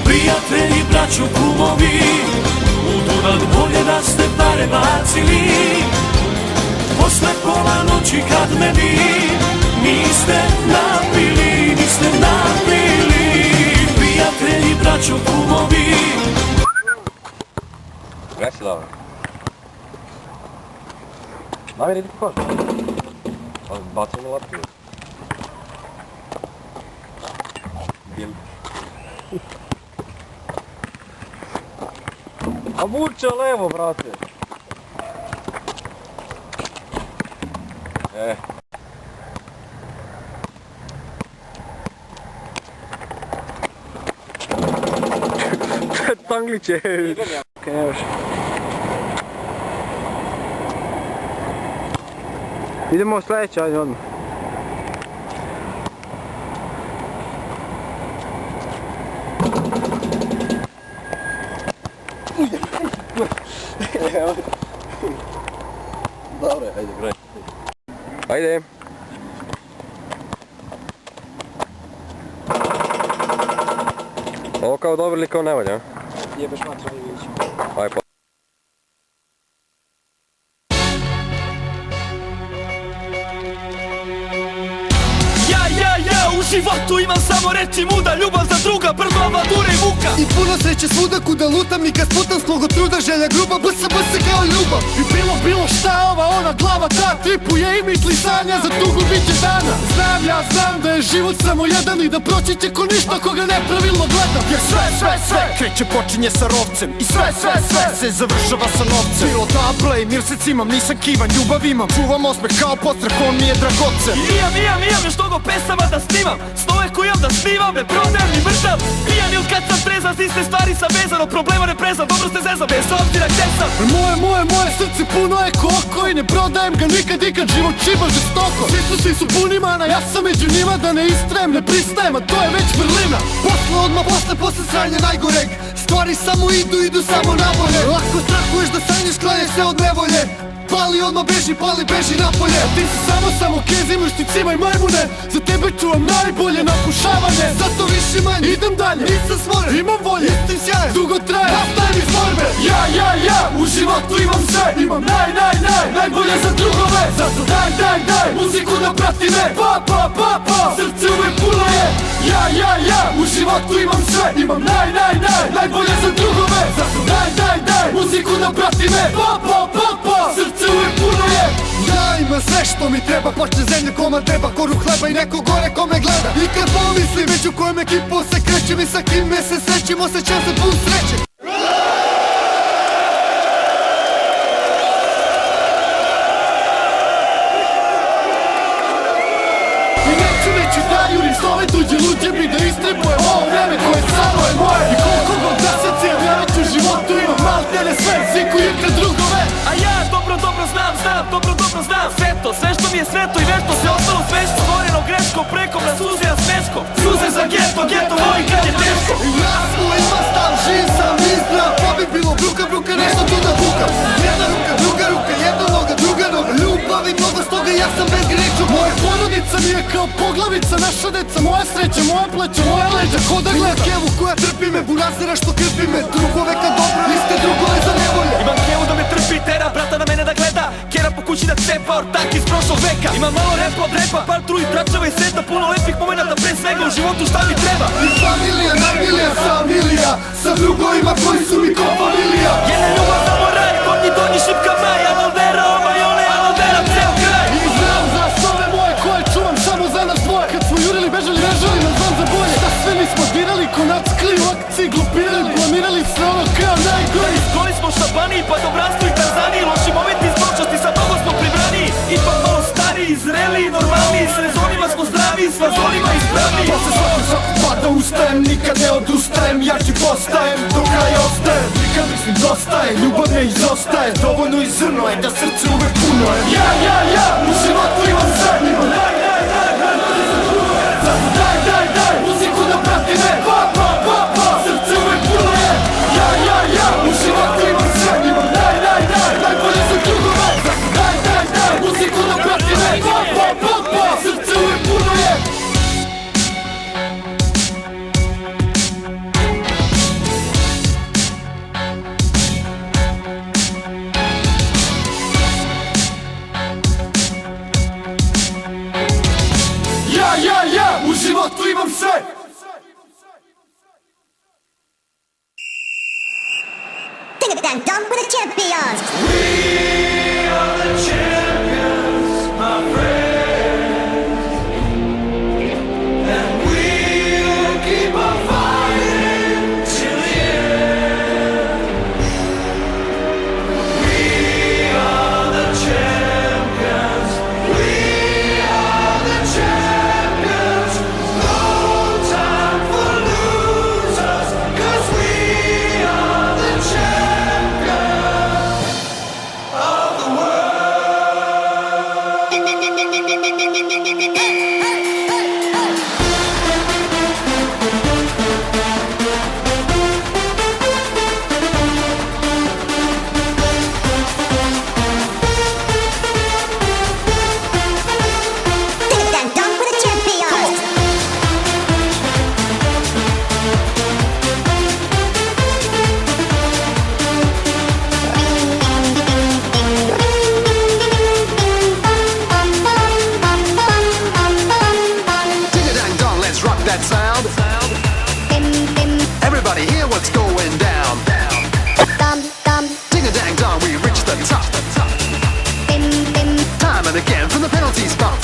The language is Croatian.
Prijatelji, braćo, kumovi, u Dunav bolje da ste pare bacili. Posle pola noći kad me vi niste napili, niste napili. Prijatelji, braćo, kumovi. Gdje si dobro? Daj, idi koš. Bacim mi loptu. Bil. A vuče levo, brate. Tangliće. Kaj ne još. Idemo u sljedeće, ajde odmah. Dobre, ajde, graj. Ajde. Ovo kao dobro ili kao ne valja? Jebeš matra i vidit ćemo. Ajde pa. U životu imam samo reći muda, ljubav za druga, brzo avadure i muka. I puno sreće svuda kuda lutam i kad sputam slogo truda, želja gruba, bsa kao ljubav. I bilo šta ova ona glava ta tripuje i misli sanja za tugu biće dana. Znam da je život samo jedan i da proći će ko ništa koga nepravilno gledam. Jer sve kreće počinje sa rovcem i sve se završava sa novcem. Bilo da play, mjesec imam, nisam kivan, ljubav imam, čuvam osmeh kao postrah, on mi je dragocen. I imam još mnogo pesama da snimam, snove koje imam da snivam, ne prodajem ni mrtav. Pijan il kad sam trezan, s iste stvari sam vezan, od problema ne prezam, dobro ste zezan, bez obzira gdje sam. Moje srce puno je oko i ne prodajem ga nikad, život čiba žestoko. Svi su puni mana, ja sam među njima, da ne istrajem, ne pristajem, a to je već vrlina. Posle sranja najgoreg, stvari samo idu samo nabolje. Lako strahuješ da sanješ, klanješ se od nevolje, pali odmah beži napolje. A ti si samo kez, imaš ti cima i majmune, za tebe čuvam najbolje napušavanje. Zato više manje, idem dalje, nisam smoren, imam volje, istim sjajem, dugo traje, nastavim iz borbe. Ja, u životu imam sve, imam najbolje za drugove. Zato daj, muziku da prati me, pa, srce uvek puno je. Ja, u životu imam sve, imam najbolje za drugove. Zato daj, muziku da prati me, pa, srce uvek puno je. Ja imam sve što mi treba, počne zemlje koma treba, koru hleba i neko gore ko me gleda. I kad pomislim među kojom ekipom se krećem i sa kim me se srećem, osjećam se pun sreće. I neću da jurim slove tuđe luđe mi da istribujem ovo vreme koje samo je moje. I koliko god da se cijem, ja već u životu imam maltene sve, zikujem kad drugove. A ja dobro znam sve što mi je sveto i nešto se ostalo svešto. Stvoreno greško, prekom na suze, a smeško. Suze za geto volim kad je teško. I ja svojima stav, živ sam i zdrav, pa bi bilo bruka, nešto tu da bukam. Jedna ruka, druga ruka, jedna noga, druga noga, ljubav i mnogo stoga, ja sam bez griču. Moja porodica mi je kao poglavica, naša deca, moja sreća, moja pleća, moja leđa, ko da gleda. Kevu koja trpi me, burazira što krpi me, drugove kad dobro, niste drugove za nevolje. Imam kevu da me trpi, tera brata na mene da gleda, kjera po kući da cepa, ortak iz prošlog veka. Imam malo repa od repa, par truj tračeva i seta, puno lepih momenata, pre svega u životu šta mi treba. I familija, sa drugovima koji su mi ko familija. Jedna ljubav samo raj, gornji donji šipka maj, Amalvera, Omajone, Amalvera, ceo kraj. I znam za stove moje koje čuvam samo za nas dvoje. Kad smo jurili, bežali, vežali, nas znam za bolje. Da sve nismo dirali, ko nackli u akciji, glupirali, blamirali sve ono kao najgori. Skoli smo šabani, pa dobranstvu i Tanzaniji, loši momenti iz prošlosti, sa mnogo smo pribraniji. Ipak malo stariji, zreliji, normalniji, s rezonima smo zdraviji, s fazonima ispravniji. Posle svakog pada ustajem, nikad ne odustajem, jači postajem, do kraja ostajem. Nikad mislim dosta je, ljubav ne izostaje, dovoljno i zrno je da srce uvek puno je. Ja, u životu imam sve, imam zato daj, muziku da prati me, pa, srce uvek puno je. Ja, u životu imam sve, imam najbolje za drugove. Zato daj, muziku da prati me, pa, srce uvek puno je. blatu imam sve. Ding it dang dong with the champions. We are the champions, my friends, and we'll keep on fighting till the end. We are the champions, we are the champions. No time for losers, 'cause we are the champions of the world. Ding it dang dong with the champions. Ding-a-dang-dong, let's rock that sound. Everybody hear what's going down. Ding-a-dang-dong, we reach the top. Time and again from the penalty spot.